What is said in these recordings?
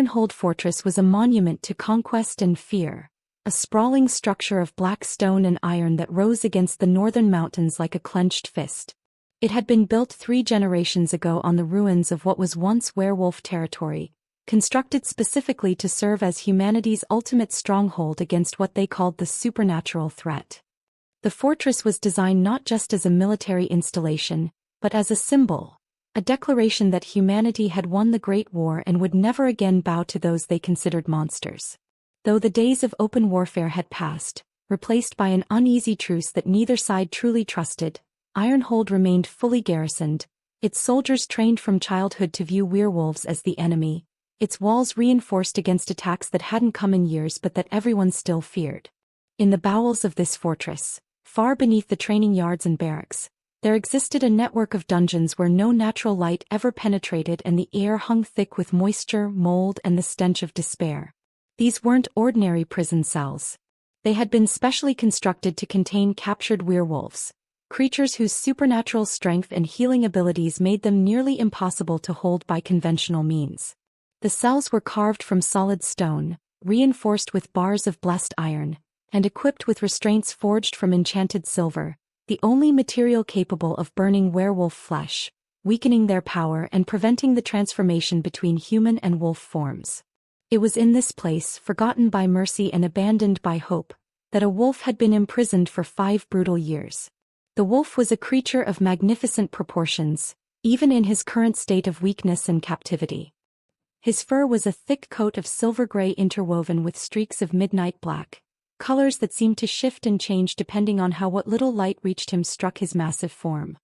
Ironhold Fortress was a monument to conquest and fear, a sprawling structure of black stone and iron that rose against the northern mountains like a clenched fist. It had been built 3 generations ago on the ruins of what was once werewolf territory, constructed specifically to serve as humanity's ultimate stronghold against what they called the supernatural threat. The fortress was designed not just as a military installation, but as a symbol, a declaration that humanity had won the Great War and would never again bow to those they considered monsters. Though the days of open warfare had passed, replaced by an uneasy truce that neither side truly trusted, Ironhold remained fully garrisoned, its soldiers trained from childhood to view werewolves as the enemy, its walls reinforced against attacks that hadn't come in years but that everyone still feared. In the bowels of this fortress, far beneath the training yards and barracks, there existed a network of dungeons where no natural light ever penetrated and the air hung thick with moisture, mold, and the stench of despair. These weren't ordinary prison cells. They had been specially constructed to contain captured werewolves, creatures whose supernatural strength and healing abilities made them nearly impossible to hold by conventional means. The cells were carved from solid stone, reinforced with bars of blessed iron, and equipped with restraints forged from enchanted silver, the only material capable of burning werewolf flesh, weakening their power and preventing the transformation between human and wolf forms. It was in this place, forgotten by mercy and abandoned by hope, that a wolf had been imprisoned for 5 brutal years. The wolf was a creature of magnificent proportions, even in his current state of weakness and captivity. His fur was a thick coat of silver-gray interwoven with streaks of midnight black, colors that seemed to shift and change depending on how what little light reached him struck his massive form.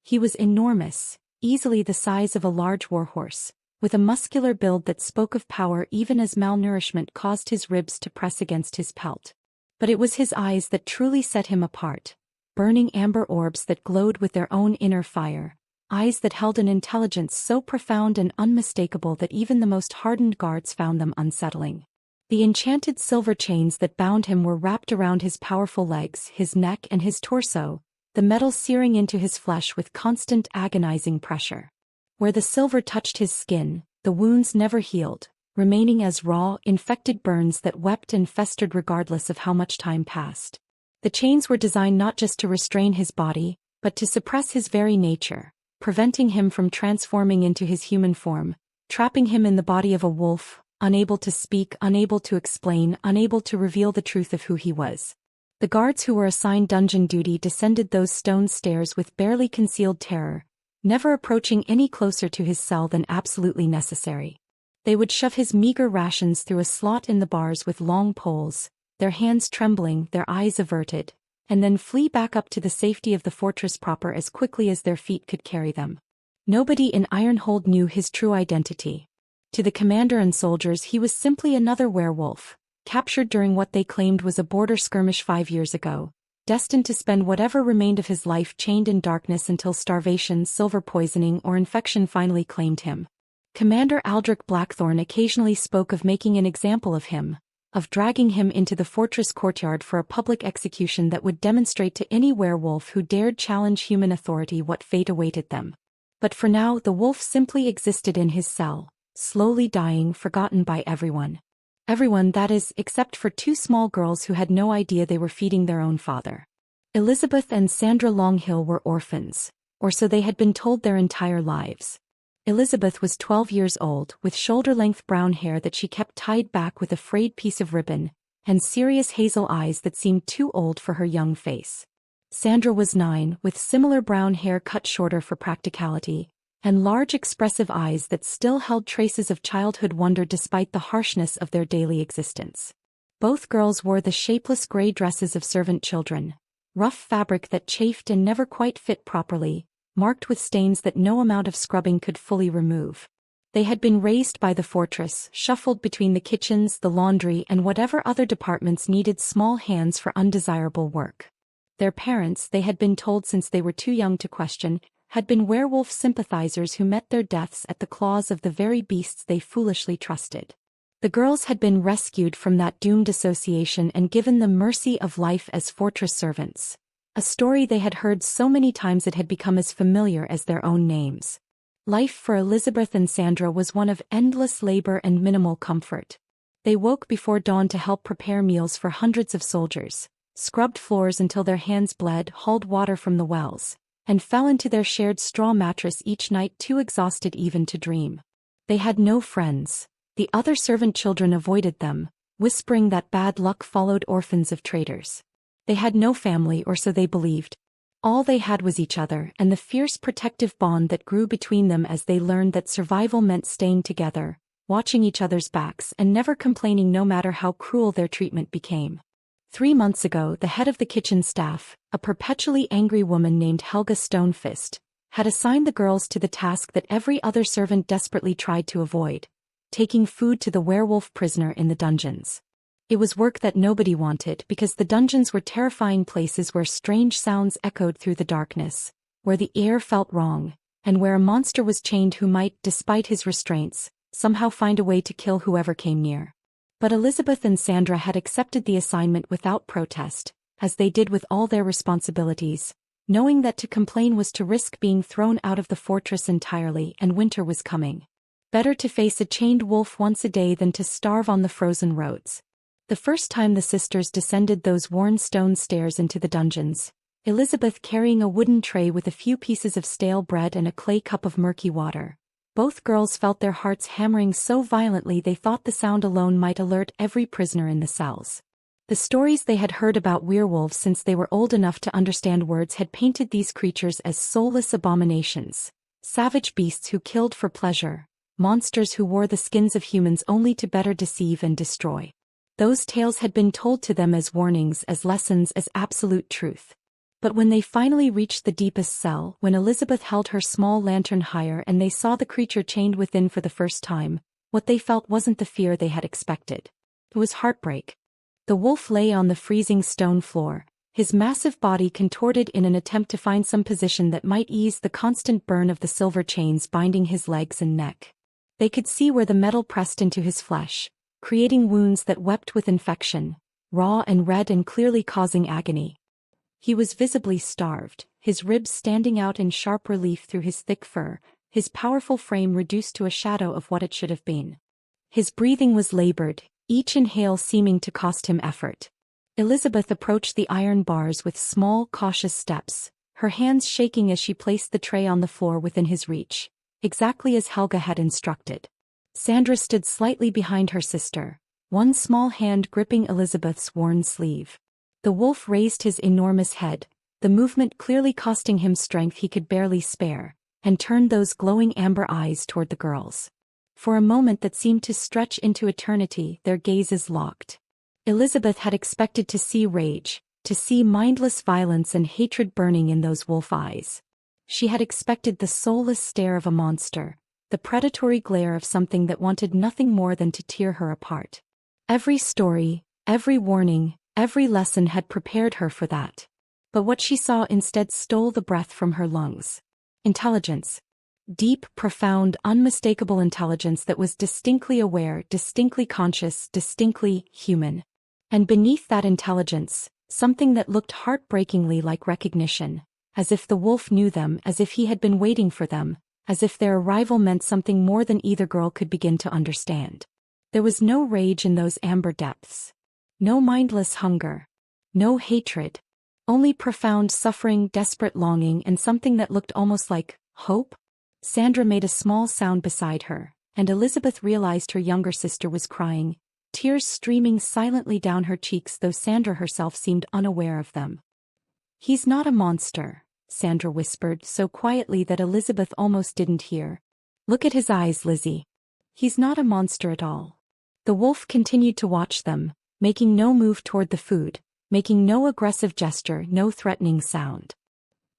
He was enormous, easily the size of a large warhorse, with a muscular build that spoke of power even as malnourishment caused his ribs to press against his pelt. But it was his eyes that truly set him apart. Burning amber orbs that glowed with their own inner fire, eyes that held an intelligence so profound and unmistakable that even the most hardened guards found them unsettling. The enchanted silver chains that bound him were wrapped around his powerful legs, his neck and his torso, the metal searing into his flesh with constant agonizing pressure. Where the silver touched his skin, the wounds never healed, remaining as raw, infected burns that wept and festered regardless of how much time passed. The chains were designed not just to restrain his body, but to suppress his very nature, preventing him from transforming into his human form, trapping him in the body of a wolf, unable to speak, unable to explain, unable to reveal the truth of who he was. The guards who were assigned dungeon duty descended those stone stairs with barely concealed terror, never approaching any closer to his cell than absolutely necessary. They would shove his meager rations through a slot in the bars with long poles, their hands trembling, their eyes averted, and then flee back up to the safety of the fortress proper as quickly as their feet could carry them. Nobody in Ironhold knew his true identity. To the commander and soldiers he was simply another werewolf, captured during what they claimed was a border skirmish 5 years ago, destined to spend whatever remained of his life chained in darkness until starvation, silver poisoning, or infection finally claimed him. Commander Aldrich Blackthorn occasionally spoke of making an example of him, of dragging him into the fortress courtyard for a public execution that would demonstrate to any werewolf who dared challenge human authority what fate awaited them. But for now the wolf simply existed in his cell, slowly dying, forgotten by everyone. Everyone, that is, except for 2 small girls who had no idea they were feeding their own father. Elizabeth and Sandra Longhill were orphans, or so they had been told their entire lives. Elizabeth was 12 years old, with shoulder-length brown hair that she kept tied back with a frayed piece of ribbon, and serious hazel eyes that seemed too old for her young face. Sandra was 9, with similar brown hair cut shorter for practicality, and large expressive eyes that still held traces of childhood wonder despite the harshness of their daily existence. Both girls wore the shapeless gray dresses of servant children, rough fabric that chafed and never quite fit properly, marked with stains that no amount of scrubbing could fully remove. They had been raised by the fortress, shuffled between the kitchens, the laundry, and whatever other departments needed small hands for undesirable work. Their parents, they had been told since they were too young to question, had been werewolf sympathizers who met their deaths at the claws of the very beasts they foolishly trusted. The girls had been rescued from that doomed association and given the mercy of life as fortress servants, a story they had heard so many times it had become as familiar as their own names. Life for Elizabeth and Sandra was one of endless labor and minimal comfort. They woke before dawn to help prepare meals for hundreds of soldiers, scrubbed floors until their hands bled, hauled water from the wells, and fell into their shared straw mattress each night too exhausted even to dream. They had no friends. The other servant children avoided them, whispering that bad luck followed orphans of traitors. They had no family, or so they believed. All they had was each other and the fierce protective bond that grew between them as they learned that survival meant staying together, watching each other's backs and never complaining no matter how cruel their treatment became. 3 months ago, the head of the kitchen staff, a perpetually angry woman named Helga Stonefist, had assigned the girls to the task that every other servant desperately tried to avoid: taking food to the werewolf prisoner in the dungeons. It was work that nobody wanted because the dungeons were terrifying places where strange sounds echoed through the darkness, where the air felt wrong, and where a monster was chained who might, despite his restraints, somehow find a way to kill whoever came near. But Elizabeth and Sandra had accepted the assignment without protest, as they did with all their responsibilities, knowing that to complain was to risk being thrown out of the fortress entirely, and winter was coming. Better to face a chained wolf once a day than to starve on the frozen roads. The first time the sisters descended those worn stone stairs into the dungeons, Elizabeth carrying a wooden tray with a few pieces of stale bread and a clay cup of murky water, both girls felt their hearts hammering so violently they thought the sound alone might alert every prisoner in the cells. The stories they had heard about werewolves since they were old enough to understand words had painted these creatures as soulless abominations, savage beasts who killed for pleasure, monsters who wore the skins of humans only to better deceive and destroy. Those tales had been told to them as warnings, as lessons, as absolute truth. But when they finally reached the deepest cell, when Elizabeth held her small lantern higher and they saw the creature chained within for the first time, what they felt wasn't the fear they had expected. It was heartbreak. The wolf lay on the freezing stone floor, his massive body contorted in an attempt to find some position that might ease the constant burn of the silver chains binding his legs and neck. They could see where the metal pressed into his flesh, creating wounds that wept with infection, raw and red and clearly causing agony. He was visibly starved, his ribs standing out in sharp relief through his thick fur, his powerful frame reduced to a shadow of what it should have been. His breathing was labored, each inhale seeming to cost him effort. Elizabeth approached the iron bars with small, cautious steps, her hands shaking as she placed the tray on the floor within his reach, exactly as Helga had instructed. Sandra stood slightly behind her sister, one small hand gripping Elizabeth's worn sleeve. The wolf raised his enormous head, the movement clearly costing him strength he could barely spare, and turned those glowing amber eyes toward the girls. For a moment that seemed to stretch into eternity, their gazes locked. Elizabeth had expected to see rage, to see mindless violence and hatred burning in those wolf eyes. She had expected the soulless stare of a monster, the predatory glare of something that wanted nothing more than to tear her apart. Every story, every warning, every lesson had prepared her for that. But what she saw instead stole the breath from her lungs. Intelligence. Deep, profound, unmistakable intelligence that was distinctly aware, distinctly conscious, distinctly human. And beneath that intelligence, something that looked heartbreakingly like recognition, as if the wolf knew them, as if he had been waiting for them, as if their arrival meant something more than either girl could begin to understand. There was no rage in those amber depths. No mindless hunger. No hatred. Only profound suffering, desperate longing, and something that looked almost like hope. Sandra made a small sound beside her, and Elizabeth realized her younger sister was crying, tears streaming silently down her cheeks, though Sandra herself seemed unaware of them. "He's not a monster," Sandra whispered so quietly that Elizabeth almost didn't hear. "Look at his eyes, Lizzie. He's not a monster at all." The wolf continued to watch them, making no move toward the food, making no aggressive gesture, no threatening sound.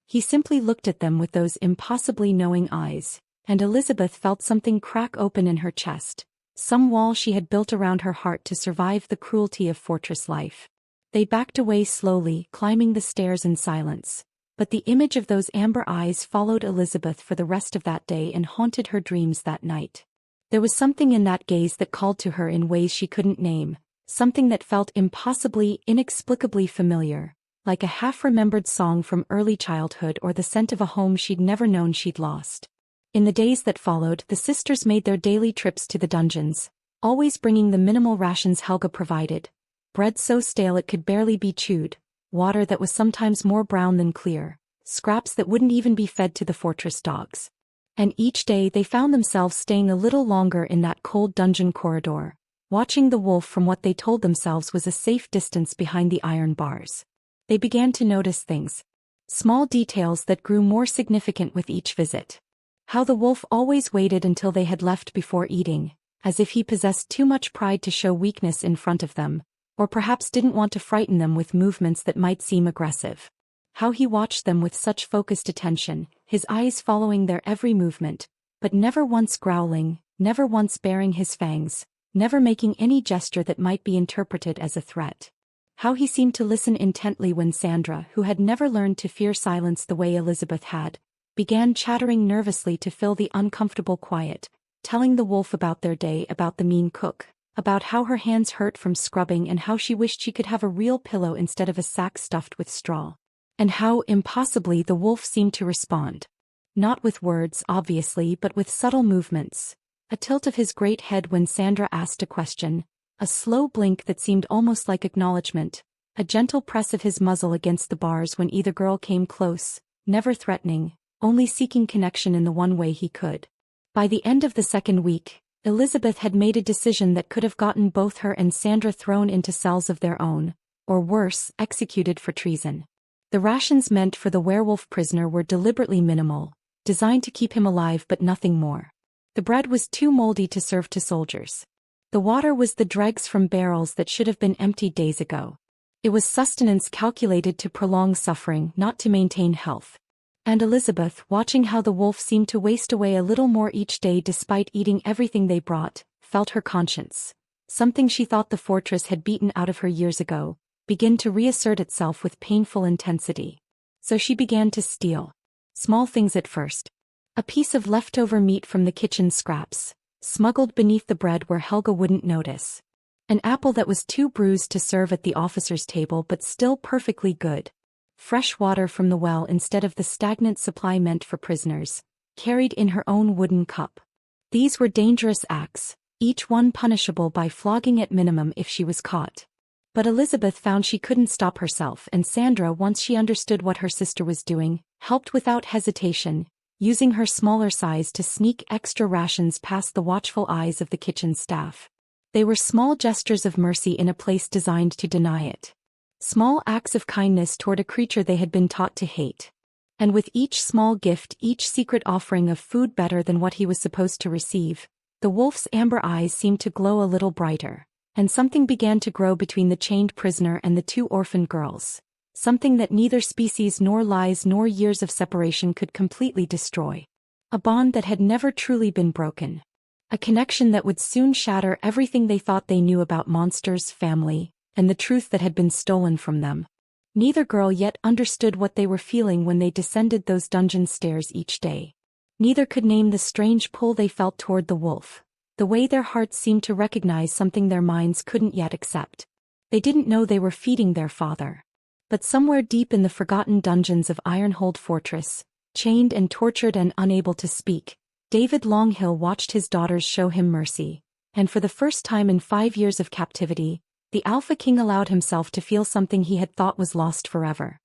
He simply looked at them with those impossibly knowing eyes, and Elizabeth felt something crack open in her chest, some wall she had built around her heart to survive the cruelty of fortress life. They backed away slowly, climbing the stairs in silence, but the image of those amber eyes followed Elizabeth for the rest of that day and haunted her dreams that night. There was something in that gaze that called to her in ways she couldn't name, something that felt impossibly, inexplicably familiar, like a half-remembered song from early childhood or the scent of a home she'd never known she'd lost. In the days that followed, the sisters made their daily trips to the dungeons, always bringing the minimal rations Helga provided: bread so stale it could barely be chewed, water that was sometimes more brown than clear, scraps that wouldn't even be fed to the fortress dogs. And each day they found themselves staying a little longer in that cold dungeon corridor, watching the wolf from what they told themselves was a safe distance behind the iron bars. They began to notice things. Small details that grew more significant with each visit. How the wolf always waited until they had left before eating, as if he possessed too much pride to show weakness in front of them, or perhaps didn't want to frighten them with movements that might seem aggressive. How he watched them with such focused attention, his eyes following their every movement, but never once growling, never once baring his fangs, never making any gesture that might be interpreted as a threat. How he seemed to listen intently when Sandra, who had never learned to fear silence the way Elizabeth had, began chattering nervously to fill the uncomfortable quiet, telling the wolf about their day, about the mean cook, about how her hands hurt from scrubbing and how she wished she could have a real pillow instead of a sack stuffed with straw. And how, impossibly, the wolf seemed to respond. Not with words, obviously, but with subtle movements. A tilt of his great head when Sandra asked a question, a slow blink that seemed almost like acknowledgement, a gentle press of his muzzle against the bars when either girl came close, never threatening, only seeking connection in the one way he could. By the end of the second week, Elizabeth had made a decision that could have gotten both her and Sandra thrown into cells of their own, or worse, executed for treason. The rations meant for the werewolf prisoner were deliberately minimal, designed to keep him alive but nothing more. The bread was too moldy to serve to soldiers. The water was the dregs from barrels that should have been emptied days ago. It was sustenance calculated to prolong suffering, not to maintain health. And Elizabeth, watching how the wolf seemed to waste away a little more each day despite eating everything they brought, felt her conscience, something she thought the fortress had beaten out of her years ago, begin to reassert itself with painful intensity. So she began to steal. Small things at first. A piece of leftover meat from the kitchen scraps, smuggled beneath the bread where Helga wouldn't notice. An apple that was too bruised to serve at the officer's table but still perfectly good. Fresh water from the well instead of the stagnant supply meant for prisoners, carried in her own wooden cup. These were dangerous acts, each one punishable by flogging at minimum if she was caught. But Elizabeth found she couldn't stop herself, and Sandra, once she understood what her sister was doing, helped without hesitation, using her smaller size to sneak extra rations past the watchful eyes of the kitchen staff. They were small gestures of mercy in a place designed to deny it. Small acts of kindness toward a creature they had been taught to hate. And with each small gift, each secret offering of food better than what he was supposed to receive, the wolf's amber eyes seemed to glow a little brighter, and something began to grow between the chained prisoner and the two orphaned girls. Something that neither species nor lies nor years of separation could completely destroy. A bond that had never truly been broken. A connection that would soon shatter everything they thought they knew about monsters, family, and the truth that had been stolen from them. Neither girl yet understood what they were feeling when they descended those dungeon stairs each day. Neither could name the strange pull they felt toward the wolf, the way their hearts seemed to recognize something their minds couldn't yet accept. They didn't know they were feeding their father. But somewhere deep in the forgotten dungeons of Ironhold Fortress, chained and tortured and unable to speak, David Longhill watched his daughters show him mercy, and for the first time in 5 years of captivity, the Alpha King allowed himself to feel something he had thought was lost forever.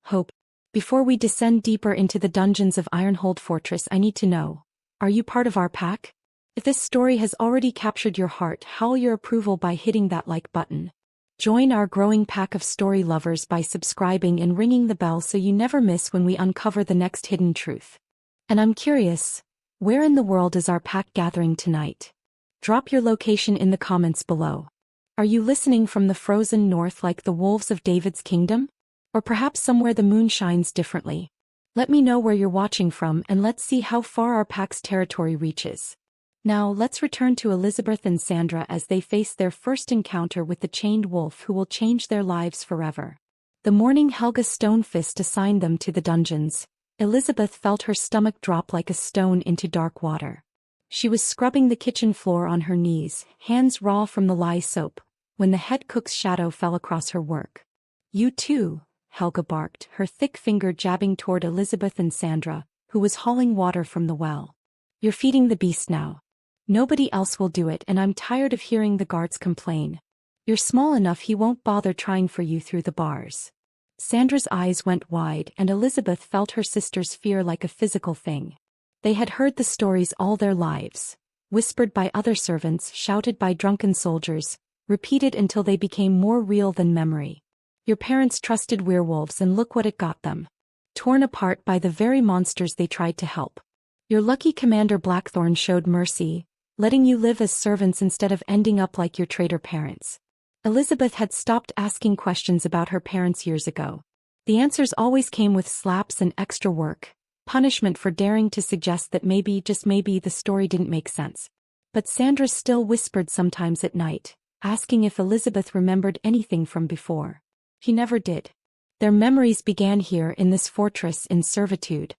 Hope. Before we descend deeper into the dungeons of Ironhold Fortress, I need to know, are you part of our pack? If this story has already captured your heart, howl your approval by hitting that like button. Join our growing pack of story lovers by subscribing and ringing the bell so you never miss when we uncover the next hidden truth. And I'm curious, where in the world is our pack gathering tonight? Drop your location in the comments below. Are you listening from the frozen north like the wolves of David's kingdom? Or perhaps somewhere the moon shines differently? Let me know where you're watching from and let's see how far our pack's territory reaches. Now let's return to Elizabeth and Sandra as they face their first encounter with the chained wolf who will change their lives forever. The morning Helga Stonefist assigned them to the dungeons, Elizabeth felt her stomach drop like a stone into dark water. She was scrubbing the kitchen floor on her knees, hands raw from the lye soap, when the head cook's shadow fell across her work. "You too," Helga barked, her thick finger jabbing toward Elizabeth and Sandra, who was hauling water from the well. You're feeding the beast now. Nobody else will do it, and I'm tired of hearing the guards complain. You're small enough he won't bother trying for you through the bars. Sandra's eyes went wide, and Elizabeth felt her sister's fear like a physical thing. They had heard the stories all their lives, whispered by other servants, shouted by drunken soldiers, repeated until they became more real than memory. Your parents trusted werewolves, and look what it got them. Torn apart by the very monsters they tried to help. Your lucky Commander Blackthorn showed mercy, letting you live as servants instead of ending up like your traitor parents. Elizabeth had stopped asking questions about her parents years ago. The answers always came with slaps and extra work, punishment for daring to suggest that maybe, just maybe, the story didn't make sense. But Sandra still whispered sometimes at night, asking if Elizabeth remembered anything from before. He never did. Their memories began here in this fortress in servitude.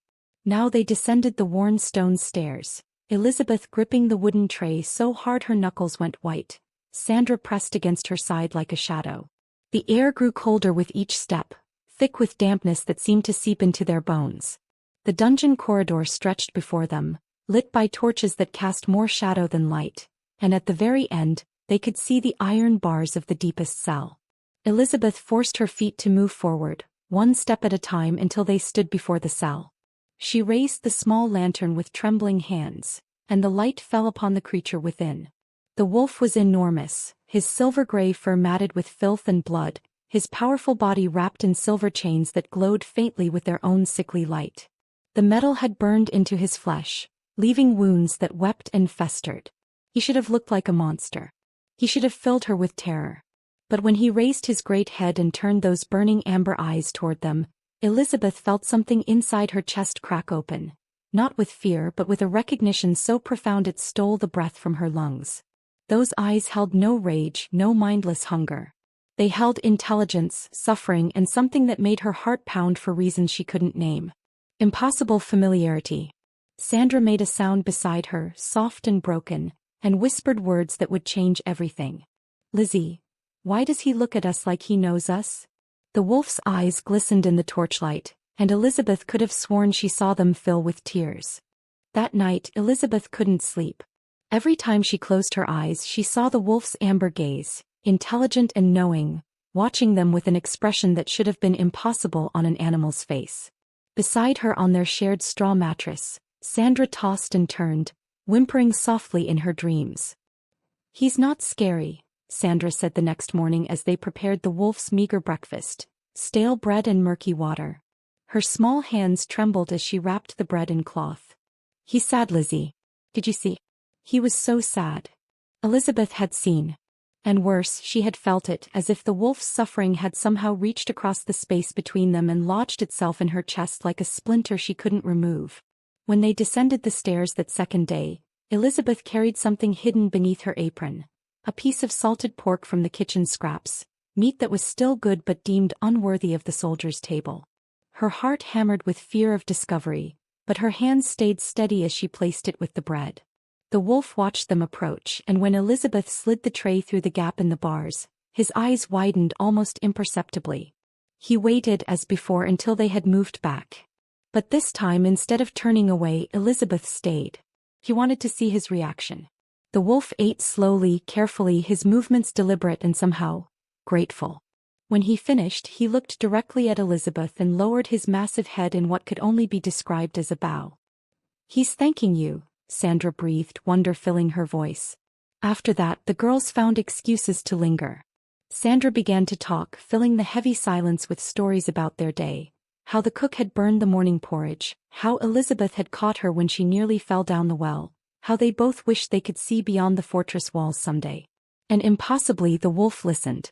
Now they descended the worn stone stairs, Elizabeth gripping the wooden tray so hard her knuckles went white. Sandra pressed against her side like a shadow. The air grew colder with each step, thick with dampness that seemed to seep into their bones. The dungeon corridor stretched before them, lit by torches that cast more shadow than light, and at the very end, they could see the iron bars of the deepest cell. Elizabeth forced her feet to move forward, one step at a time, until they stood before the cell. She raised the small lantern with trembling hands, and the light fell upon the creature within. The wolf was enormous, his silver-gray fur matted with filth and blood, his powerful body wrapped in silver chains that glowed faintly with their own sickly light. The metal had burned into his flesh, leaving wounds that wept and festered. He should have looked like a monster. He should have filled her with terror. But when he raised his great head and turned those burning amber eyes toward them, Elizabeth felt something inside her chest crack open, not with fear but with a recognition so profound it stole the breath from her lungs. Those eyes held no rage, no mindless hunger. They held intelligence, suffering, and something that made her heart pound for reasons she couldn't name. Impossible familiarity. Sandra made a sound beside her, soft and broken, and whispered words that would change everything. Lizzie, why does he look at us like he knows us? The wolf's eyes glistened in the torchlight, and Elizabeth could have sworn she saw them fill with tears. That night, Elizabeth couldn't sleep. Every time she closed her eyes, she saw the wolf's amber gaze, intelligent and knowing, watching them with an expression that should have been impossible on an animal's face. Beside her on their shared straw mattress, Sandra tossed and turned, whimpering softly in her dreams. He's not scary, Sandra said the next morning as they prepared the wolf's meager breakfast, stale bread and murky water. Her small hands trembled as she wrapped the bread in cloth. He's sad, Lizzie. Did you see? He was so sad. Elizabeth had seen. And worse, she had felt it, as if the wolf's suffering had somehow reached across the space between them and lodged itself in her chest like a splinter she couldn't remove. When they descended the stairs that second day, Elizabeth carried something hidden beneath her apron. A piece of salted pork from the kitchen scraps, meat that was still good but deemed unworthy of the soldier's table. Her heart hammered with fear of discovery, but her hands stayed steady as she placed it with the bread. The wolf watched them approach, and when Elizabeth slid the tray through the gap in the bars, his eyes widened almost imperceptibly. He waited as before until they had moved back. But this time, instead of turning away, Elizabeth stayed. He wanted to see his reaction. The wolf ate slowly, carefully, his movements deliberate and somehow grateful. When he finished, he looked directly at Elizabeth and lowered his massive head in what could only be described as a bow. He's thanking you, Sandra breathed, wonder filling her voice. After that, the girls found excuses to linger. Sandra began to talk, filling the heavy silence with stories about their day. How the cook had burned the morning porridge, how Elizabeth had caught her when she nearly fell down the well, how they both wished they could see beyond the fortress walls someday. And impossibly the wolf listened.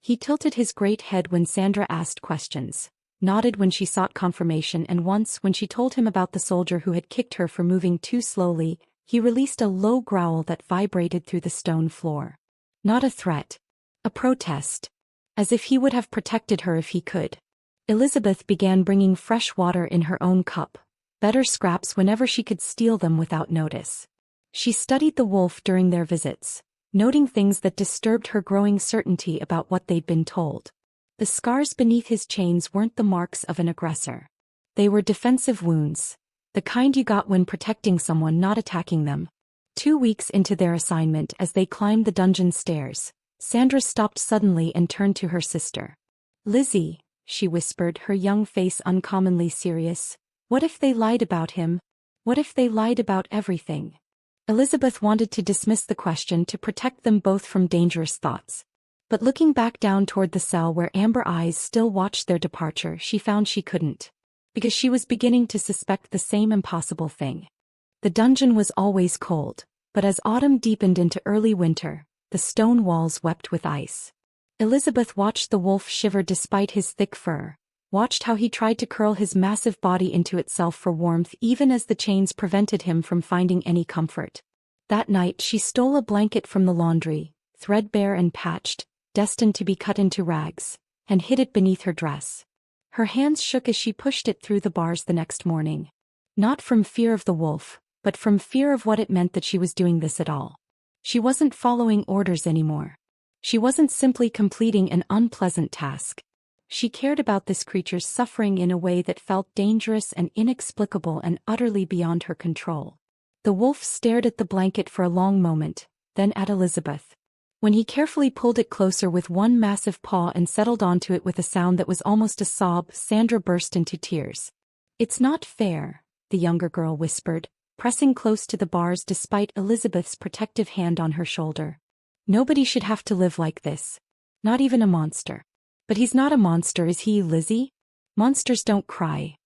He tilted his great head when Sandra asked questions, nodded when she sought confirmation, and once, when she told him about the soldier who had kicked her for moving too slowly, he released a low growl that vibrated through the stone floor. Not a threat. A protest. As if he would have protected her if he could. Elizabeth began bringing fresh water in her own cup, better scraps whenever she could steal them without notice. She studied the wolf during their visits, noting things that disturbed her growing certainty about what they'd been told. The scars beneath his chains weren't the marks of an aggressor. They were defensive wounds, The kind you got when protecting someone, not attacking them. 2 weeks into their assignment, as they climbed the dungeon stairs, Sandra stopped suddenly and turned to her sister. "Lizzie," she whispered, her young face uncommonly serious, "what if they lied about him? What if they lied about everything?" Elizabeth wanted to dismiss the question to protect them both from dangerous thoughts. But looking back down toward the cell where amber eyes still watched their departure, she found she couldn't. Because she was beginning to suspect the same impossible thing. The dungeon was always cold, but as autumn deepened into early winter, the stone walls wept with ice. Elizabeth watched the wolf shiver despite his thick fur, watched how he tried to curl his massive body into itself for warmth even as the chains prevented him from finding any comfort. That night she stole a blanket from the laundry, threadbare and patched, destined to be cut into rags, and hid it beneath her dress. Her hands shook as she pushed it through the bars the next morning. Not from fear of the wolf, but from fear of what it meant that she was doing this at all. She wasn't following orders anymore. She wasn't simply completing an unpleasant task. She cared about this creature's suffering in a way that felt dangerous and inexplicable and utterly beyond her control. The wolf stared at the blanket for a long moment, then at Elizabeth. When he carefully pulled it closer with one massive paw and settled onto it with a sound that was almost a sob, Sandra burst into tears. "It's not fair," the younger girl whispered, pressing close to the bars despite Elizabeth's protective hand on her shoulder. "Nobody should have to live like this. Not even a monster." "But he's not a monster, is he, Lizzie? Monsters don't cry."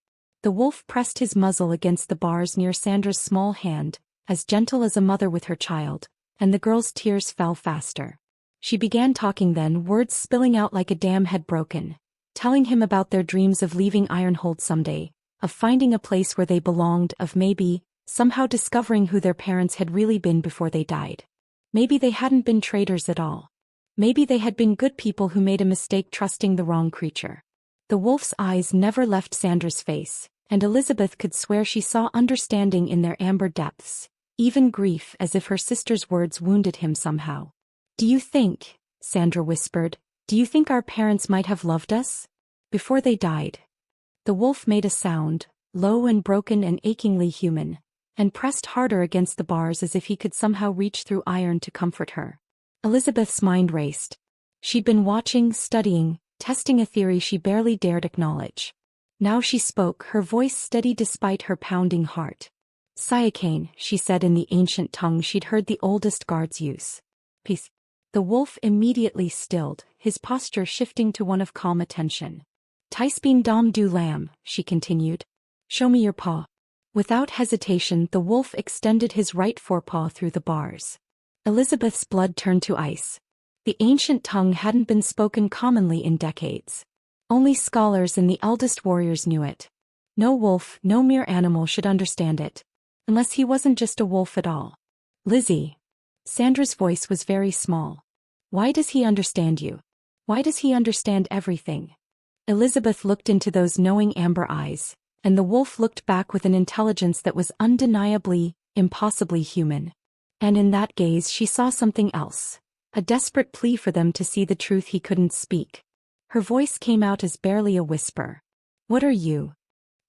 The wolf pressed his muzzle against the bars near Sandra's small hand, as gentle as a mother with her child, and the girl's tears fell faster. She began talking then, words spilling out like a dam had broken, telling him about their dreams of leaving Ironhold someday, of finding a place where they belonged, of maybe, somehow discovering who their parents had really been before they died. Maybe they hadn't been traitors at all. Maybe they had been good people who made a mistake trusting the wrong creature. The wolf's eyes never left Sandra's face, and Elizabeth could swear she saw understanding in their amber depths, even grief, as if her sister's words wounded him somehow. "Do you think," Sandra whispered, "do you think our parents might have loved us? Before they died?" The wolf made a sound, low and broken and achingly human, and pressed harder against the bars as if he could somehow reach through iron to comfort her. Elizabeth's mind raced. She'd been watching, studying, testing a theory she barely dared acknowledge. Now she spoke, her voice steady despite her pounding heart. "Cyacane," she said in the ancient tongue she'd heard the oldest guards use. "Peace." The wolf immediately stilled, his posture shifting to one of calm attention. "Taispin dom du lamb," she continued. "Show me your paw." Without hesitation, the wolf extended his right forepaw through the bars. Elizabeth's blood turned to ice. The ancient tongue hadn't been spoken commonly in decades. Only scholars and the eldest warriors knew it. No wolf, no mere animal should understand it. Unless he wasn't just a wolf at all. "Lizzie." Sandra's voice was very small. "Why does he understand you? Why does he understand everything?" Elizabeth looked into those knowing amber eyes, and the wolf looked back with an intelligence that was undeniably, impossibly human. And in that gaze she saw something else, a desperate plea for them to see the truth he couldn't speak. Her voice came out as barely a whisper. "What are you?"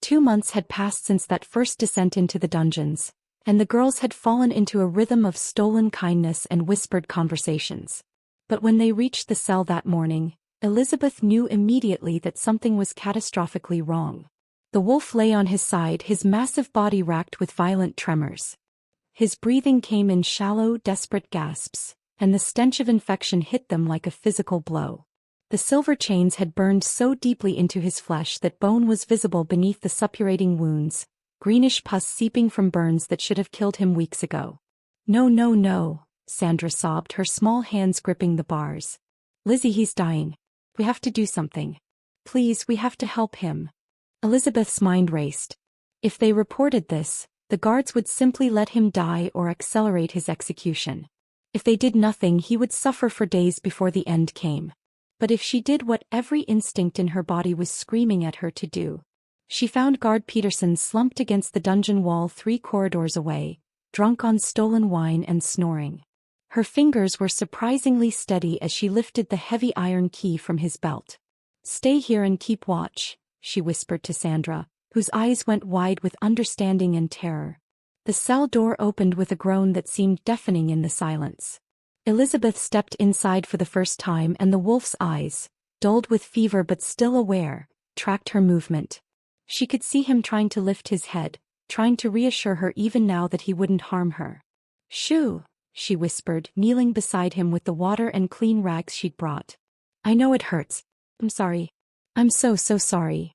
2 months had passed since that first descent into the dungeons, and the girls had fallen into a rhythm of stolen kindness and whispered conversations. But when they reached the cell that morning, Elizabeth knew immediately that something was catastrophically wrong. The wolf lay on his side, his massive body racked with violent tremors. His breathing came in shallow, desperate gasps, and the stench of infection hit them like a physical blow. The silver chains had burned so deeply into his flesh that bone was visible beneath the suppurating wounds, greenish pus seeping from burns that should have killed him weeks ago. "No, no, no," Sandra sobbed, her small hands gripping the bars. "Lizzie, he's dying. We have to do something. Please, we have to help him." Elizabeth's mind raced. If they reported this, the guards would simply let him die or accelerate his execution. If they did nothing, he would suffer for days before the end came. But if she did what every instinct in her body was screaming at her to do. She found Guard Peterson slumped against the dungeon wall 3 corridors away, drunk on stolen wine and snoring. Her fingers were surprisingly steady as she lifted the heavy iron key from his belt. "Stay here and keep watch," she whispered to Sandra, whose eyes went wide with understanding and terror. The cell door opened with a groan that seemed deafening in the silence. Elizabeth stepped inside for the first time, and the wolf's eyes, dulled with fever but still aware, tracked her movement. She could see him trying to lift his head, trying to reassure her even now that he wouldn't harm her. "Shoo," she whispered, kneeling beside him with the water and clean rags she'd brought. "I know it hurts. I'm sorry. I'm so sorry."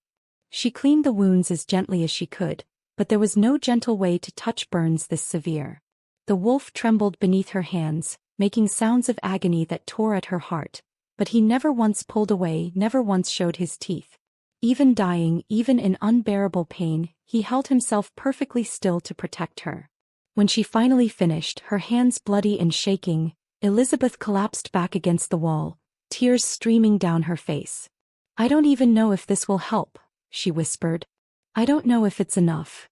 She cleaned the wounds as gently as she could, but there was no gentle way to touch burns this severe. The wolf trembled beneath her hands, making sounds of agony that tore at her heart, but he never once pulled away, never once showed his teeth. Even dying, even in unbearable pain, he held himself perfectly still to protect her. When she finally finished, her hands bloody and shaking, Elizabeth collapsed back against the wall, tears streaming down her face. "I don't even know if this will help," she whispered. "I don't know if it's enough."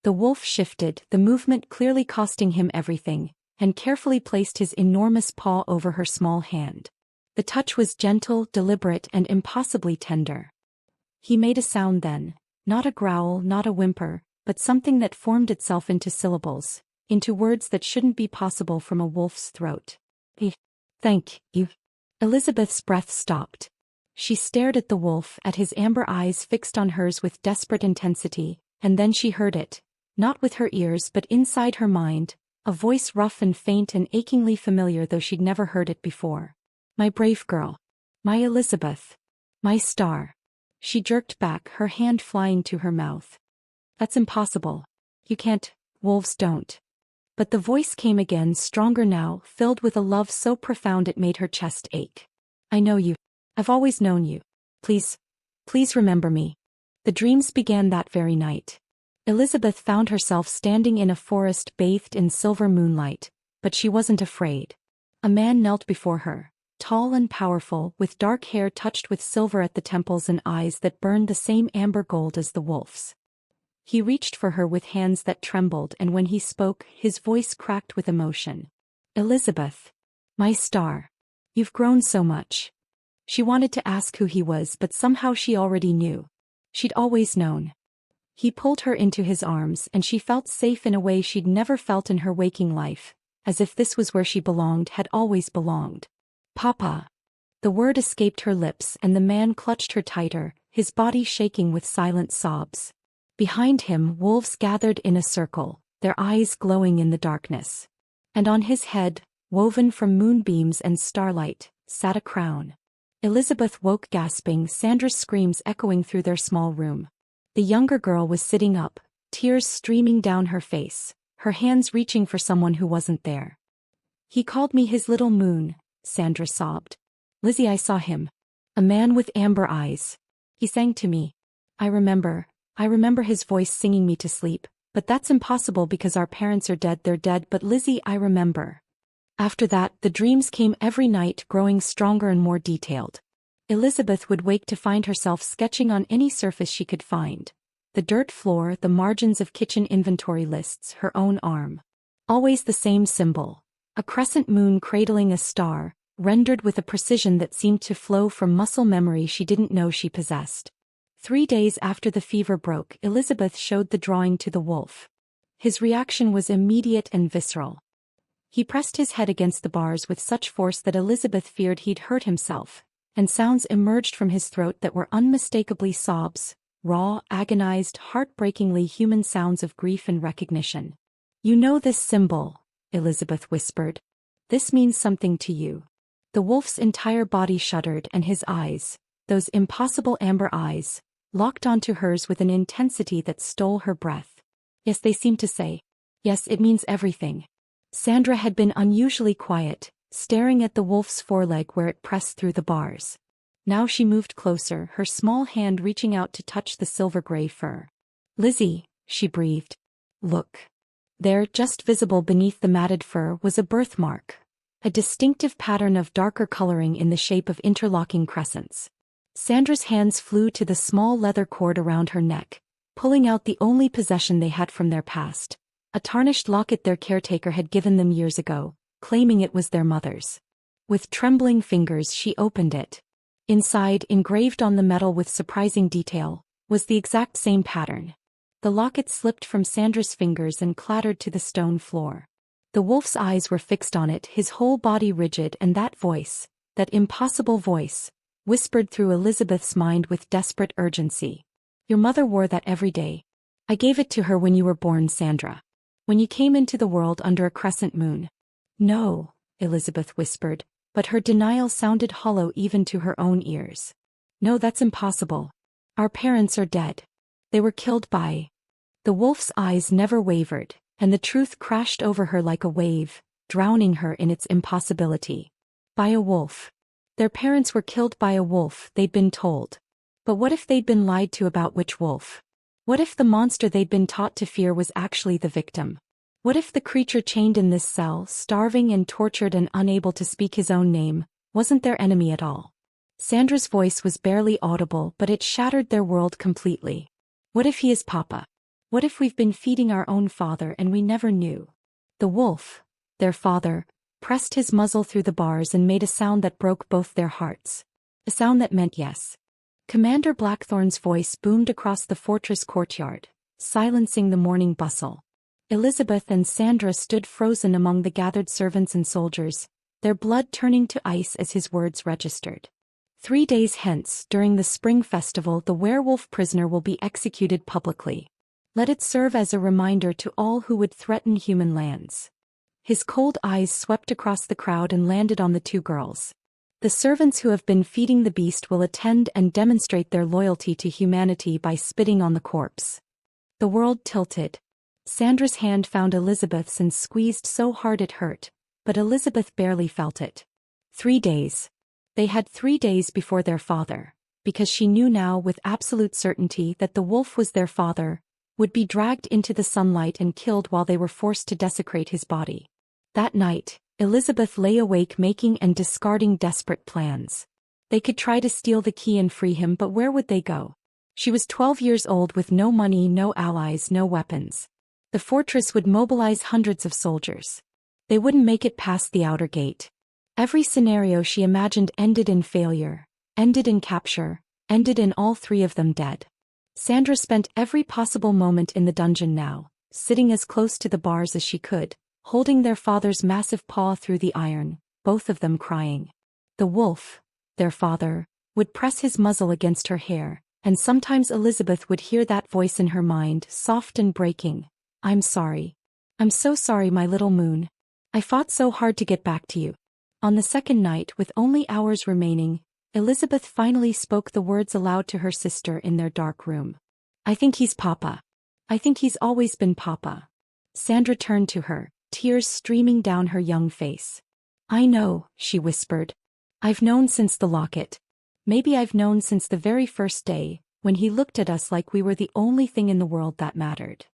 The wolf shifted, the movement clearly costing him everything, and carefully placed his enormous paw over her small hand. The touch was gentle, deliberate, and impossibly tender. He made a sound then, not a growl, not a whimper, but something that formed itself into syllables, into words that shouldn't be possible from a wolf's throat. "Thank you." Elizabeth's breath stopped. She stared at the wolf, at his amber eyes fixed on hers with desperate intensity, and then she heard it, not with her ears but inside her mind, a voice rough and faint and achingly familiar though she'd never heard it before. "My brave girl. My Elizabeth. My star." She jerked back, her hand flying to her mouth. "That's impossible. You can't, wolves don't." But the voice came again, stronger now, filled with a love so profound it made her chest ache. "I know you. I've always known you. Please remember me." The dreams began that very night. Elizabeth found herself standing in a forest bathed in silver moonlight, but she wasn't afraid. A man knelt before her, tall and powerful, with dark hair touched with silver at the temples and eyes that burned the same amber gold as the wolf's. He reached for her with hands that trembled, and when he spoke, his voice cracked with emotion. "Elizabeth. My star. You've grown so much." She wanted to ask who he was, but somehow she already knew. She'd always known. He pulled her into his arms, and she felt safe in a way she'd never felt in her waking life, as if this was where she belonged, had always belonged. "Papa." The word escaped her lips, and the man clutched her tighter, his body shaking with silent sobs. Behind him, wolves gathered in a circle, their eyes glowing in the darkness. And on his head, woven from moonbeams and starlight, sat a crown. Elizabeth woke gasping, Sandra's screams echoing through their small room. The younger girl was sitting up, tears streaming down her face, her hands reaching for someone who wasn't there. "He called me his little moon," Sandra sobbed. "Lizzie, I saw him. A man with amber eyes. He sang to me. I remember his voice singing me to sleep, but that's impossible because our parents are dead, they're dead, but Lizzie, I remember." After that, the dreams came every night, growing stronger and more detailed. Elizabeth would wake to find herself sketching on any surface she could find. The dirt floor, the margins of kitchen inventory lists, her own arm. Always the same symbol. A crescent moon cradling a star, rendered with a precision that seemed to flow from muscle memory she didn't know she possessed. 3 days after the fever broke, Elizabeth showed the drawing to the wolf. His reaction was immediate and visceral. He pressed his head against the bars with such force that Elizabeth feared he'd hurt himself, and sounds emerged from his throat that were unmistakably sobs, raw, agonized, heartbreakingly human sounds of grief and recognition. "You know this symbol," Elizabeth whispered. "This means something to you." The wolf's entire body shuddered, and his eyes, those impossible amber eyes, locked onto hers with an intensity that stole her breath. "Yes," they seemed to say. "Yes, it means everything." Sandra had been unusually quiet, staring at the wolf's foreleg where it pressed through the bars. Now she moved closer, her small hand reaching out to touch the silver-gray fur. "Lizzie," she breathed. "Look." There, just visible beneath the matted fur, was a birthmark. A distinctive pattern of darker coloring in the shape of interlocking crescents. Sandra's hands flew to the small leather cord around her neck, pulling out the only possession they had from their past. A tarnished locket their caretaker had given them years ago, claiming it was their mother's. With trembling fingers she opened it. Inside, engraved on the metal with surprising detail, was the exact same pattern. The locket slipped from Sandra's fingers and clattered to the stone floor. The wolf's eyes were fixed on it, his whole body rigid, and that voice, that impossible voice, whispered through Elizabeth's mind with desperate urgency. Your mother wore that every day. I gave it to her when you were born, Sandra. When you came into the world under a crescent moon. No, Elizabeth whispered, but her denial sounded hollow even to her own ears. No, that's impossible. Our parents are dead. They were killed by... The wolf's eyes never wavered, and the truth crashed over her like a wave, drowning her in its impossibility. By a wolf. Their parents were killed by a wolf, they'd been told. But what if they'd been lied to about which wolf? What if the monster they'd been taught to fear was actually the victim? What if the creature chained in this cell, starving and tortured and unable to speak his own name, wasn't their enemy at all? Sandra's voice was barely audible, but it shattered their world completely. What if he is Papa? What if we've been feeding our own father and we never knew? The wolf, their father, pressed his muzzle through the bars and made a sound that broke both their hearts. A sound that meant yes. Commander Blackthorn's voice boomed across the fortress courtyard, silencing the morning bustle. Elizabeth and Sandra stood frozen among the gathered servants and soldiers, their blood turning to ice as his words registered. 3 days hence, during the spring festival, the werewolf prisoner will be executed publicly. Let it serve as a reminder to all who would threaten human lands. His cold eyes swept across the crowd and landed on the two girls. The servants who have been feeding the beast will attend and demonstrate their loyalty to humanity by spitting on the corpse. The world tilted. Sandra's hand found Elizabeth's and squeezed so hard it hurt, but Elizabeth barely felt it. 3 days. They had 3 days before their father, because she knew now with absolute certainty that the wolf was their father, would be dragged into the sunlight and killed while they were forced to desecrate his body. That night, Elizabeth lay awake making and discarding desperate plans. They could try to steal the key and free him, but where would they go? She was 12 years old with no money, no allies, no weapons. The fortress would mobilize hundreds of soldiers. They wouldn't make it past the outer gate. Every scenario she imagined ended in failure, ended in capture, ended in all three of them dead. Sandra spent every possible moment in the dungeon now, sitting as close to the bars as she could, holding their father's massive paw through the iron, both of them crying. The wolf, their father, would press his muzzle against her hair, and sometimes Elizabeth would hear that voice in her mind, soft and breaking. I'm sorry. I'm so sorry, my little moon. I fought so hard to get back to you. On the second night, with only hours remaining, Elizabeth finally spoke the words aloud to her sister in their dark room. I think he's Papa. I think he's always been Papa. Sandra turned to her, tears streaming down her young face. I know, she whispered. I've known since the locket. Maybe I've known since the very first day, when he looked at us like we were the only thing in the world that mattered.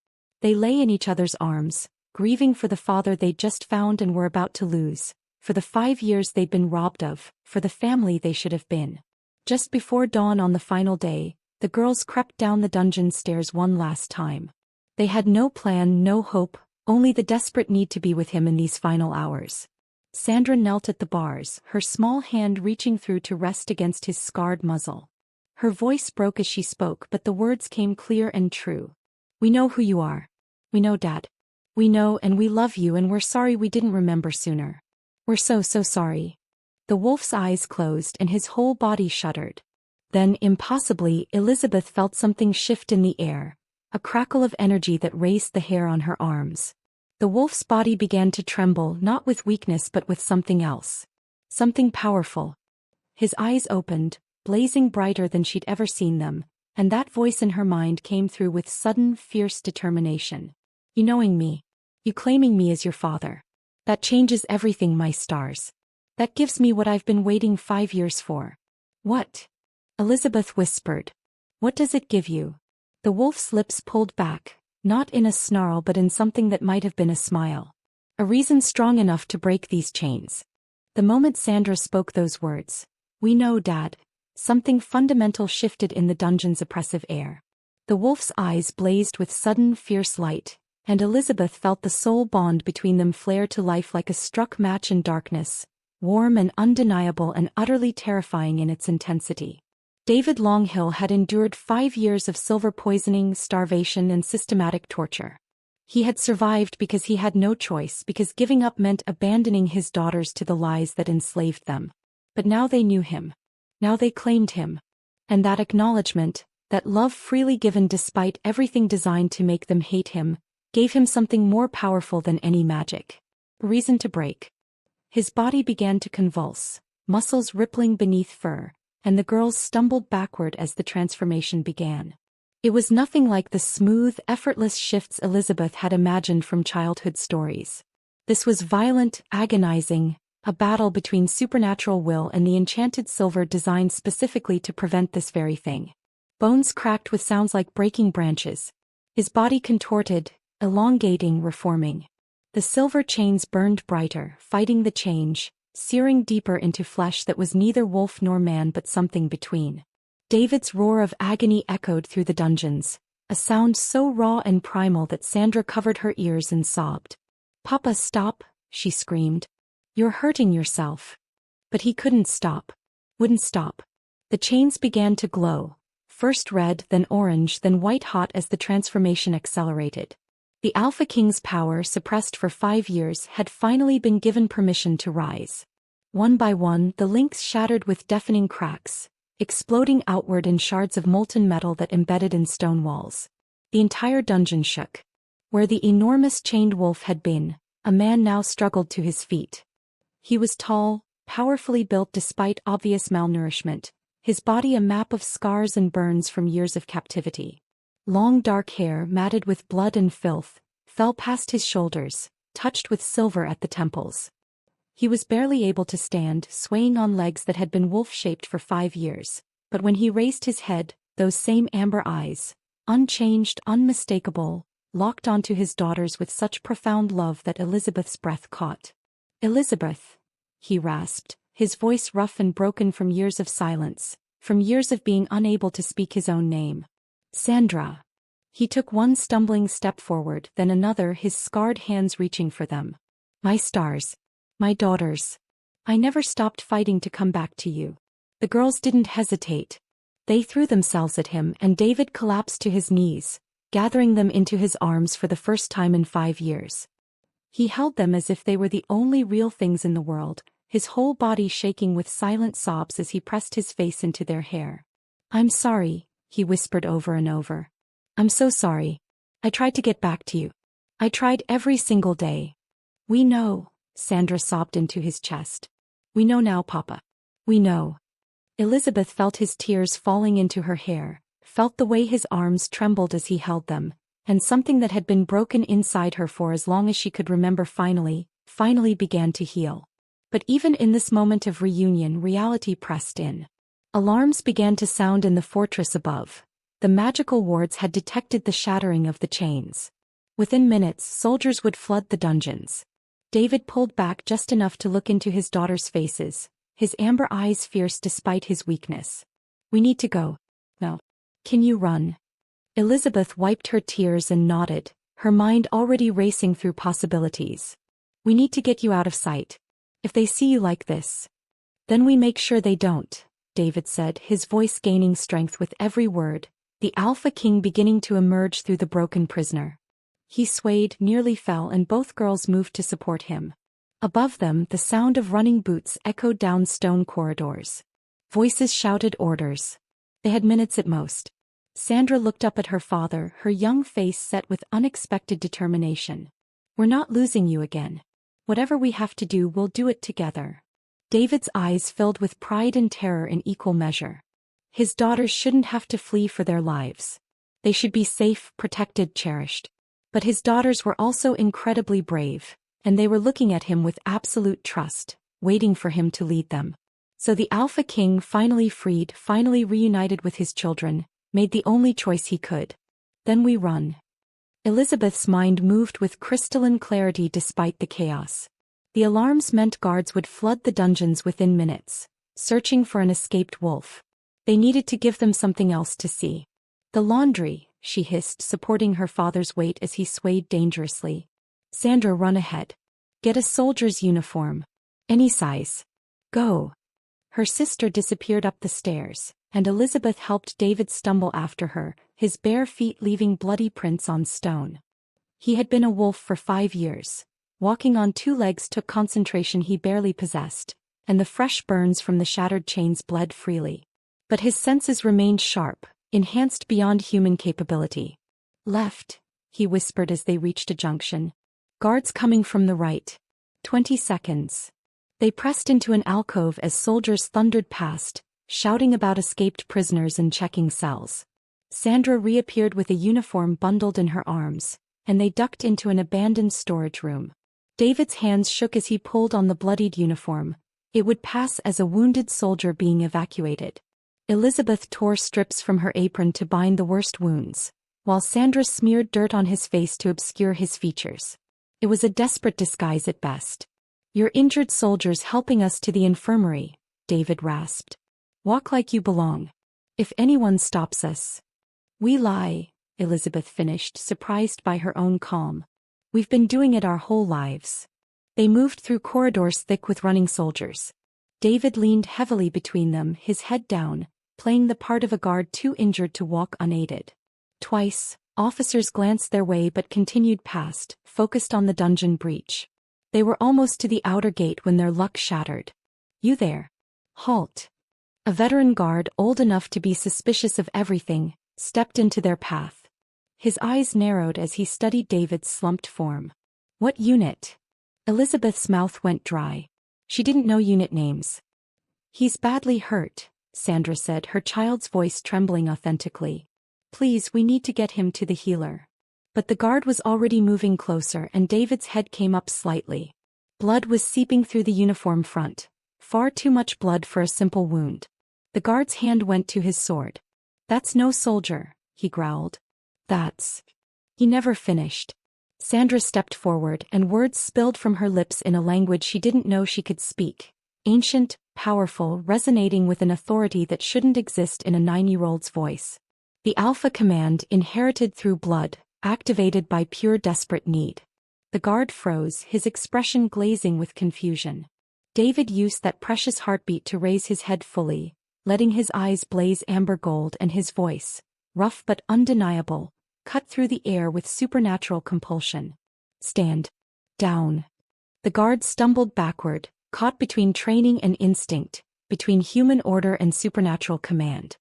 They lay in each other's arms, grieving for the father they'd just found and were about to lose, for the 5 years they'd been robbed of, for the family they should have been. Just before dawn on the final day, the girls crept down the dungeon stairs one last time. They had no plan, no hope, only the desperate need to be with him in these final hours. Sandra knelt at the bars, her small hand reaching through to rest against his scarred muzzle. Her voice broke as she spoke, but the words came clear and true. We know who you are. We know, Dad. We know, and we love you, and we're sorry we didn't remember sooner. We're so sorry. The wolf's eyes closed and his whole body shuddered. Then, impossibly, Elizabeth felt something shift in the air, a crackle of energy that raised the hair on her arms. The wolf's body began to tremble, not with weakness but with something else. Something powerful. His eyes opened, blazing brighter than she'd ever seen them, and that voice in her mind came through with sudden, fierce determination. You knowing me. You claiming me as your father. That changes everything, my stars. That gives me what I've been waiting 5 years for. What? Elizabeth whispered. What does it give you? The wolf's lips pulled back, not in a snarl but in something that might have been a smile. A reason strong enough to break these chains. The moment Sandra spoke those words, we know, Dad, something fundamental shifted in the dungeon's oppressive air. The wolf's eyes blazed with sudden, fierce light, and Elizabeth felt the soul bond between them flare to life like a struck match in darkness, warm and undeniable and utterly terrifying in its intensity. David Longhill had endured 5 years of silver poisoning, starvation, and systematic torture. He had survived because he had no choice, because giving up meant abandoning his daughters to the lies that enslaved them. But now they knew him. Now they claimed him. And that acknowledgement, that love freely given despite everything designed to make them hate him, gave him something more powerful than any magic. Reason to break. His body began to convulse, muscles rippling beneath fur, and the girls stumbled backward as the transformation began. It was nothing like the smooth, effortless shifts Elizabeth had imagined from childhood stories. This was violent, agonizing, a battle between supernatural will and the enchanted silver designed specifically to prevent this very thing. Bones cracked with sounds like breaking branches. His body contorted, elongating, reforming. The silver chains burned brighter, fighting the change, searing deeper into flesh that was neither wolf nor man but something between. David's roar of agony echoed through the dungeons, a sound so raw and primal that Sandra covered her ears and sobbed. "Papa, stop," she screamed. "You're hurting yourself." But he couldn't stop. Wouldn't stop. The chains began to glow, first red, then orange, then white-hot as the transformation accelerated. The Alpha King's power, suppressed for 5 years, had finally been given permission to rise. One by one, the links shattered with deafening cracks, exploding outward in shards of molten metal that embedded in stone walls. The entire dungeon shook. Where the enormous chained wolf had been, a man now struggled to his feet. He was tall, powerfully built despite obvious malnourishment, his body a map of scars and burns from years of captivity. Long dark hair, matted with blood and filth, fell past his shoulders, touched with silver at the temples. He was barely able to stand, swaying on legs that had been wolf-shaped for 5 years, but when he raised his head, those same amber eyes, unchanged, unmistakable, locked onto his daughters with such profound love that Elizabeth's breath caught. "Elizabeth," he rasped, his voice rough and broken from years of silence, from years of being unable to speak his own name. "Sandra." He took one stumbling step forward, then another, his scarred hands reaching for them. "My stars. My daughters. I never stopped fighting to come back to you." The girls didn't hesitate. They threw themselves at him, and David collapsed to his knees, gathering them into his arms for the first time in 5 years. He held them as if they were the only real things in the world, his whole body shaking with silent sobs as he pressed his face into their hair. "I'm sorry," he whispered over and over. "I'm so sorry. I tried to get back to you. I tried every single day." "We know," Sandra sobbed into his chest. "We know now, Papa. We know." Elizabeth felt his tears falling into her hair, felt the way his arms trembled as he held them, and something that had been broken inside her for as long as she could remember finally began to heal. But even in this moment of reunion, reality pressed in. Alarms began to sound in the fortress above. The magical wards had detected the shattering of the chains. Within minutes, soldiers would flood the dungeons. David pulled back just enough to look into his daughters' faces, his amber eyes fierce despite his weakness. "We need to go." "No. Can you run?" Elizabeth wiped her tears and nodded, her mind already racing through possibilities. "We need to get you out of sight. If they see you like this, then we make sure they don't," David said, his voice gaining strength with every word, the Alpha King beginning to emerge through the broken prisoner. He swayed, nearly fell, and both girls moved to support him. Above them, the sound of running boots echoed down stone corridors. Voices shouted orders. They had minutes at most. Sandra looked up at her father, her young face set with unexpected determination. "We're not losing you again. Whatever we have to do, we'll do it together." David's eyes filled with pride and terror in equal measure. His daughters shouldn't have to flee for their lives. They should be safe, protected, cherished. But his daughters were also incredibly brave, and they were looking at him with absolute trust, waiting for him to lead them. So the Alpha King, finally freed, finally reunited with his children, made the only choice he could. "Then we run." Elizabeth's mind moved with crystalline clarity despite the chaos. The alarms meant guards would flood the dungeons within minutes, searching for an escaped wolf. They needed to give them something else to see. "The laundry," she hissed, supporting her father's weight as he swayed dangerously. "Sandra, run ahead. Get a soldier's uniform. Any size. Go." Her sister disappeared up the stairs, and Elizabeth helped David stumble after her, his bare feet leaving bloody prints on stone. He had been a wolf for 5 years. Walking on 2 legs took concentration he barely possessed, and the fresh burns from the shattered chains bled freely. But his senses remained sharp, enhanced beyond human capability. "Left," he whispered as they reached a junction. "Guards coming from the right." 20 seconds. They pressed into an alcove as soldiers thundered past, shouting about escaped prisoners and checking cells. Sandra reappeared with a uniform bundled in her arms, and they ducked into an abandoned storage room. David's hands shook as he pulled on the bloodied uniform. It would pass as a wounded soldier being evacuated. Elizabeth tore strips from her apron to bind the worst wounds, while Sandra smeared dirt on his face to obscure his features. It was a desperate disguise at best. "You're injured soldiers helping us to the infirmary," David rasped. "Walk like you belong. If anyone stops us." "We lie," Elizabeth finished, surprised by her own calm. "We've been doing it our whole lives." They moved through corridors thick with running soldiers. David leaned heavily between them, his head down, playing the part of a guard too injured to walk unaided. Twice, officers glanced their way but continued past, focused on the dungeon breach. They were almost to the outer gate when their luck shattered. "You there. Halt." A veteran guard, old enough to be suspicious of everything, stepped into their path. His eyes narrowed as he studied David's slumped form. "What unit?" Elizabeth's mouth went dry. She didn't know unit names. "He's badly hurt," Sandra said, her child's voice trembling authentically. "Please, we need to get him to the healer." But the guard was already moving closer and David's head came up slightly. Blood was seeping through the uniform front. Far too much blood for a simple wound. The guard's hand went to his sword. "That's no soldier," he growled. "That's..." He never finished. Sandra stepped forward and words spilled from her lips in a language she didn't know she could speak. Ancient, powerful, resonating with an authority that shouldn't exist in a 9-year-old's voice. The Alpha command inherited through blood, activated by pure desperate need. The guard froze, his expression glazing with confusion. David used that precious heartbeat to raise his head fully, letting his eyes blaze amber gold and his voice, rough but undeniable, cut through the air with supernatural compulsion. "Stand down." The guard stumbled backward, caught between training and instinct, between human order and supernatural command.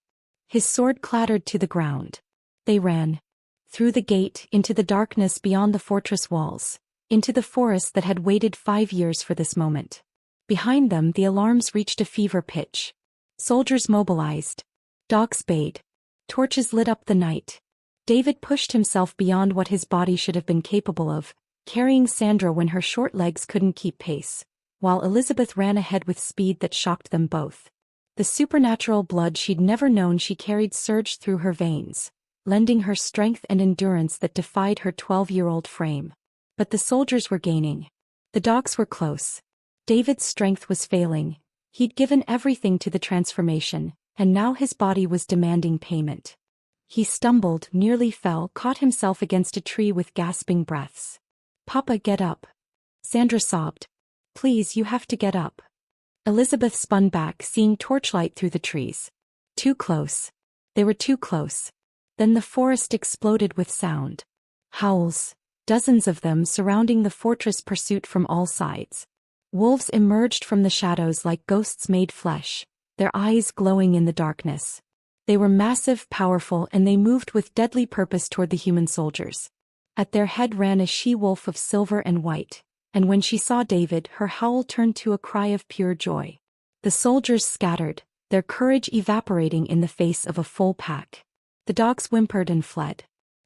His sword clattered to the ground. They ran. Through the gate, into the darkness beyond the fortress walls, into the forest that had waited 5 years for this moment. Behind them, the alarms reached a fever pitch. Soldiers mobilized. Dogs bayed. Torches lit up the night. David pushed himself beyond what his body should have been capable of, carrying Sandra when her short legs couldn't keep pace, while Elizabeth ran ahead with speed that shocked them both. The supernatural blood she'd never known she carried surged through her veins, lending her strength and endurance that defied her 12-year-old frame. But the soldiers were gaining. The dogs were close. David's strength was failing. He'd given everything to the transformation, and now his body was demanding payment. He stumbled, nearly fell, caught himself against a tree with gasping breaths. "Papa, get up." Sandra sobbed. "Please, you have to get up." Elizabeth spun back, seeing torchlight through the trees. Too close. They were too close. Then the forest exploded with sound. Howls. Dozens of them surrounding the fortress, pursuit from all sides. Wolves emerged from the shadows like ghosts made flesh, their eyes glowing in the darkness. They were massive, powerful, and they moved with deadly purpose toward the human soldiers. At their head ran a she-wolf of silver and white, and when she saw David, her howl turned to a cry of pure joy. The soldiers scattered, their courage evaporating in the face of a full pack. The dogs whimpered and fled.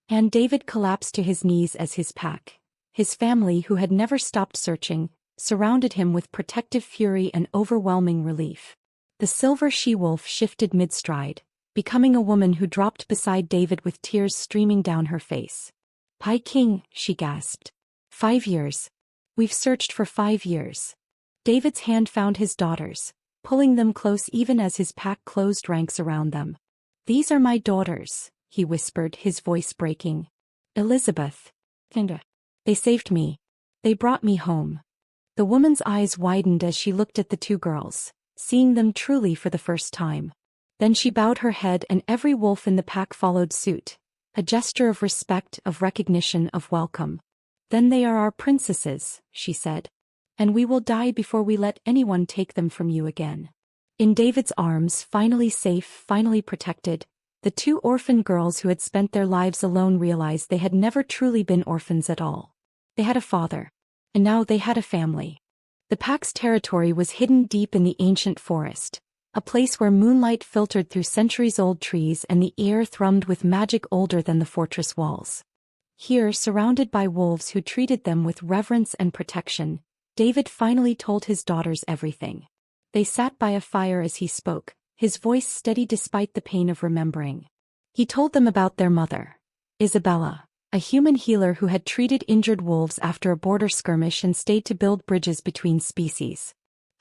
And David collapsed to his knees as his pack, his family who had never stopped searching, surrounded him with protective fury and overwhelming relief. The silver she-wolf shifted mid-stride, becoming a woman who dropped beside David with tears streaming down her face. "Pai King," she gasped. 5 years. We've searched for 5 years." David's hand found his daughters, pulling them close even as his pack closed ranks around them. "These are my daughters," he whispered, his voice breaking. "Elizabeth. Kinda. They saved me. They brought me home." The woman's eyes widened as she looked at the 2 girls, seeing them truly for the first time. Then she bowed her head and every wolf in the pack followed suit, a gesture of respect, of recognition, of welcome. "Then they are our princesses," she said. "And we will die before we let anyone take them from you again." In David's arms, finally safe, finally protected, the two orphan girls who had spent their lives alone realized they had never truly been orphans at all. They had a father. And now they had a family. The pack's territory was hidden deep in the ancient forest, a place where moonlight filtered through centuries-old trees and the air thrummed with magic older than the fortress walls. Here, surrounded by wolves who treated them with reverence and protection, David finally told his daughters everything. They sat by a fire as he spoke, his voice steady despite the pain of remembering. He told them about their mother, Isabella, a human healer who had treated injured wolves after a border skirmish and stayed to build bridges between species.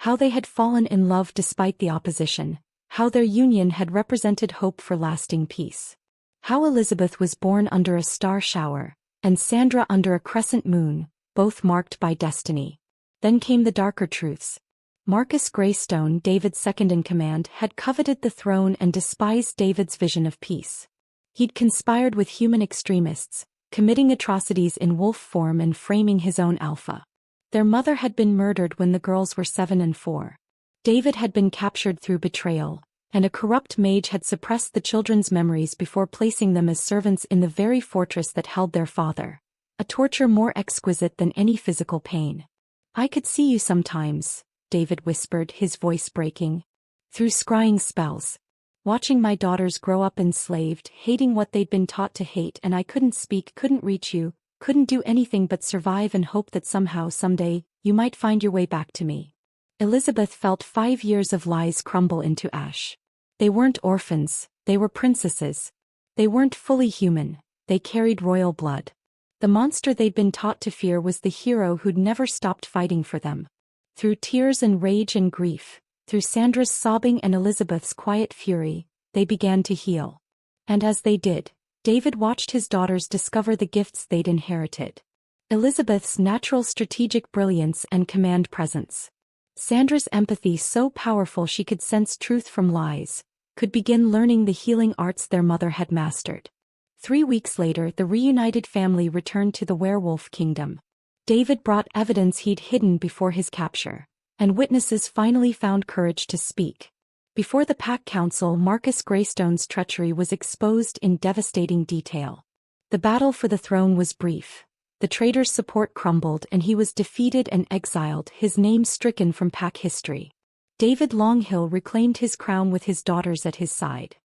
How they had fallen in love despite the opposition, how their union had represented hope for lasting peace. How Elizabeth was born under a star shower, and Sandra under a crescent moon, both marked by destiny. Then came the darker truths. Marcus Greystone, David's second-in-command, had coveted the throne and despised David's vision of peace. He'd conspired with human extremists, committing atrocities in wolf form and framing his own alpha. Their mother had been murdered when the girls were 7 and 4. David had been captured through betrayal, and a corrupt mage had suppressed the children's memories before placing them as servants in the very fortress that held their father, a torture more exquisite than any physical pain. "I could see you sometimes," David whispered, his voice breaking. "Through scrying spells. Watching my daughters grow up enslaved, hating what they'd been taught to hate, and I couldn't speak, couldn't reach you, couldn't do anything but survive and hope that somehow, someday, you might find your way back to me." Elizabeth felt 5 years of lies crumble into ash. They weren't orphans, they were princesses. They weren't fully human, they carried royal blood. The monster they'd been taught to fear was the hero who'd never stopped fighting for them. Through tears and rage and grief, through Sandra's sobbing and Elizabeth's quiet fury, they began to heal. And as they did, David watched his daughters discover the gifts they'd inherited. Elizabeth's natural strategic brilliance and command presence. Sandra's empathy so powerful she could sense truth from lies, could begin learning the healing arts their mother had mastered. 3 weeks later, the reunited family returned to the Werewolf Kingdom. David brought evidence he'd hidden before his capture, and witnesses finally found courage to speak. Before the Pack Council, Marcus Greystone's treachery was exposed in devastating detail. The battle for the throne was brief. The traitor's support crumbled and he was defeated and exiled, his name stricken from Pack history. David Longhill reclaimed his crown with his daughters at his side.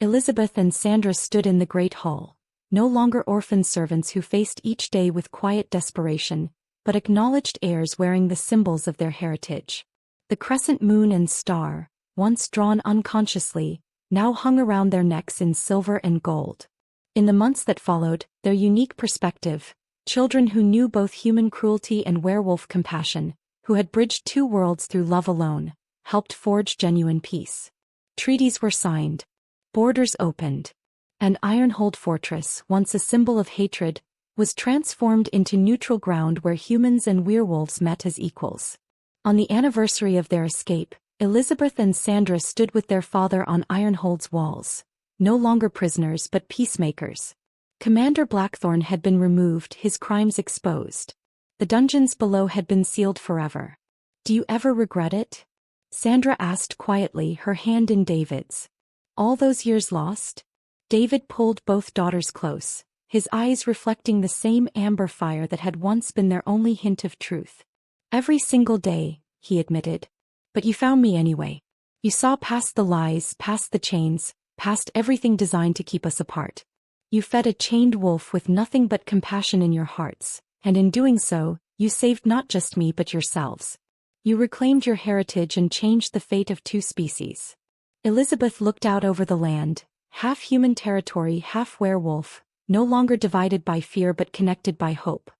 Elizabeth and Sandra stood in the great hall, no longer orphan servants who faced each day with quiet desperation, but acknowledged heirs wearing the symbols of their heritage. The crescent moon and star, once drawn unconsciously, now hung around their necks in silver and gold. In the months that followed, their unique perspective, children who knew both human cruelty and werewolf compassion, who had bridged 2 worlds through love alone, helped forge genuine peace. Treaties were signed. Borders opened. And Ironhold Fortress, once a symbol of hatred, was transformed into neutral ground where humans and werewolves met as equals. On the anniversary of their escape, Elizabeth and Sandra stood with their father on Ironhold's walls, no longer prisoners but peacemakers. Commander Blackthorn had been removed, his crimes exposed. The dungeons below had been sealed forever. "Do you ever regret it?" Sandra asked quietly, her hand in David's. "All those years lost?" David pulled both daughters close, his eyes reflecting the same amber fire that had once been their only hint of truth. "Every single day," he admitted. "But you found me anyway. You saw past the lies, past the chains, past everything designed to keep us apart. You fed a chained wolf with nothing but compassion in your hearts, and in doing so, you saved not just me but yourselves. You reclaimed your heritage and changed the fate of 2 species." Elizabeth looked out over the land, half human territory, half werewolf, no longer divided by fear but connected by hope.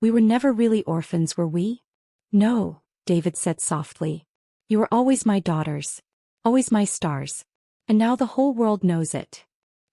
"We were never really orphans, were we?" "No," David said softly. "You were always my daughters. Always my stars. And now the whole world knows it."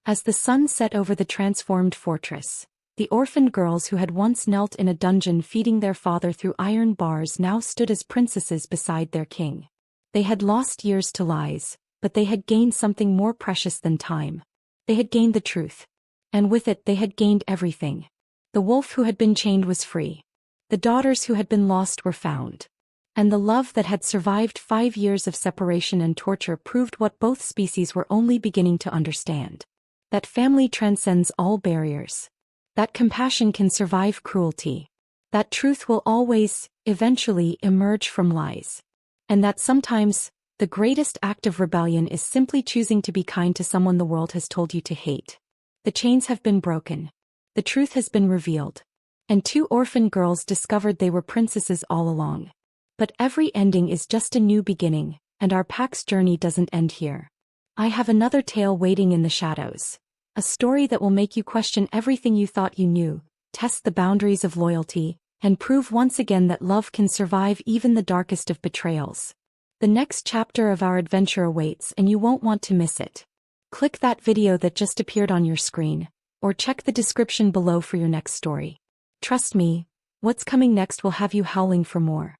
As the sun set over the transformed fortress, the orphaned girls who had once knelt in a dungeon feeding their father through iron bars now stood as princesses beside their king. They had lost years to lies, but they had gained something more precious than time. They had gained the truth. And with it they had gained everything. The wolf who had been chained was free. The daughters who had been lost were found. And the love that had survived 5 years of separation and torture proved what both species were only beginning to understand. That family transcends all barriers. That compassion can survive cruelty. That truth will always, eventually, emerge from lies. And that sometimes, the greatest act of rebellion is simply choosing to be kind to someone the world has told you to hate. The chains have been broken. The truth has been revealed. And 2 orphan girls discovered they were princesses all along. But every ending is just a new beginning, and our pack's journey doesn't end here. I have another tale waiting in the shadows. A story that will make you question everything you thought you knew, test the boundaries of loyalty, and prove once again that love can survive even the darkest of betrayals. The next chapter of our adventure awaits, and you won't want to miss it. Click that video that just appeared on your screen, or check the description below for your next story. Trust me, what's coming next will have you howling for more.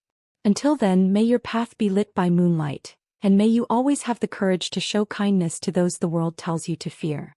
Until then, may your path be lit by moonlight, and may you always have the courage to show kindness to those the world tells you to fear.